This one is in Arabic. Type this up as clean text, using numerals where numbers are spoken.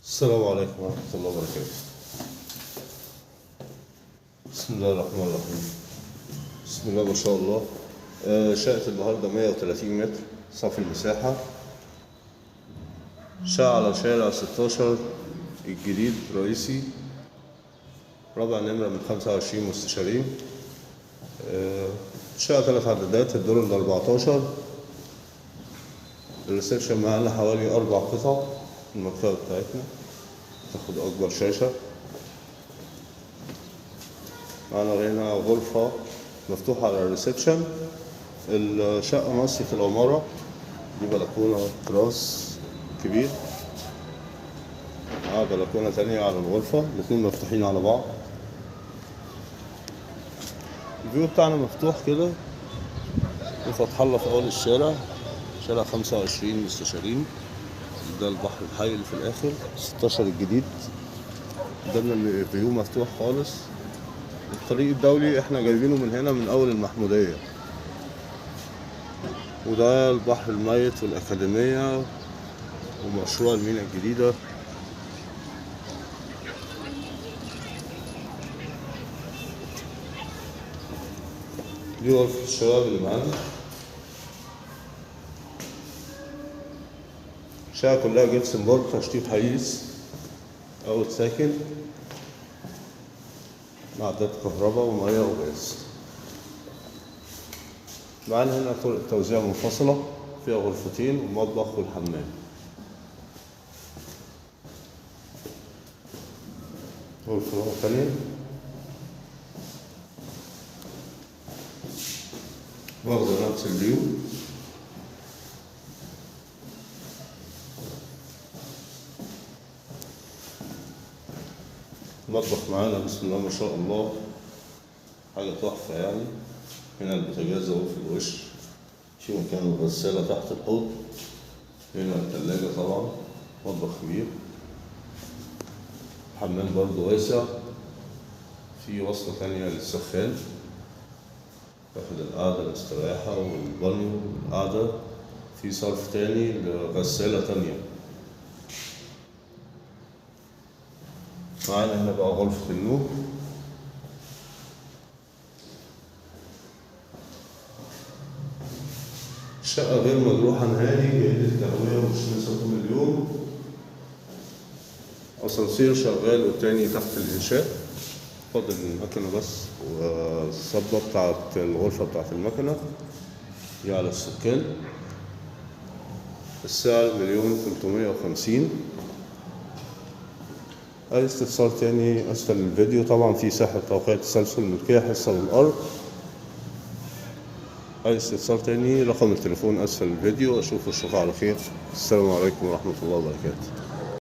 السلام عليكم ورحمة الله وبركاته. بسم الله الرحمن الرحيم. بسم الله ما شاء الله. شقة النهاردة 130 متر صافي المساحة. شقة على شارع 16 الجديد رئيسي، رابع نمرة من 25 مستشارين. شقة 3 عدادات، الدور ال 14. الريسبشن معانا حوالي 4 قطع. المكتبة بتاعتنا تاخد أكبر شاشة. معانا هنا غرفة مفتوحة على الريسبشن. الشقة نصية العمارة، دي بلكونة تراس كبير مع بلكونة تانية على الغرفة، الاتنين مفتوحين على بعض. الفيو بتاعنا مفتوح كده وفتح الله في أول الشارع، شارع 25 مستشارين. ده البحر الحي اللي في الآخر 16 الجديد. قدامنا الفيو مفتوح خالص. الطريق الدولي احنا جايبينه من هنا من أول المحمودية. وده البحر الميت والأكاديمية ومشروع المينا الجديدة. دي غرفة الشباب اللي معانا. الشقة كلها جبسن بورد، تشطيب حديث، أوض ساكن مع عداد كهرباء ومية وغاز. معانا هنا طرق توزيع منفصلة فيها غرفتين والمطبخ والحمام. غرفة تانية واخدة نفس الفيو. المطبخ معانا بسم الله ما شاء الله حاجة تحفة يعني. هنا البوتاجاز اهو في الوش، في مكان الغسالة تحت الحوض. هنا التلاجة طبعا، مطبخ كبير. حمام برضه واسع، في وصلة تانية للسخان، تاخد القعدة الاستراحة والبانيو والقعدة. في صرف تاني لغسالة تانية. معانا هنا بقى غرفة النوم. الشقة غير مجروحة نهائي، جاية التهوية ومشمسة طول اليوم. أسانسير شغال والتاني تحت الإنشاء. فاضل المكنة بس والصبة بتاعت الغرفة بتاعت المكنة دي على السكان. السعر 1,350,000. أي استفسار تاني أسفل الفيديو. طبعا في ساحة توقيع تسلسل ملكية حصة للأرض. أي استفسار تاني رقم التليفون أسفل الفيديو. أشوف الشفاء على خير. السلام عليكم ورحمة الله وبركاته.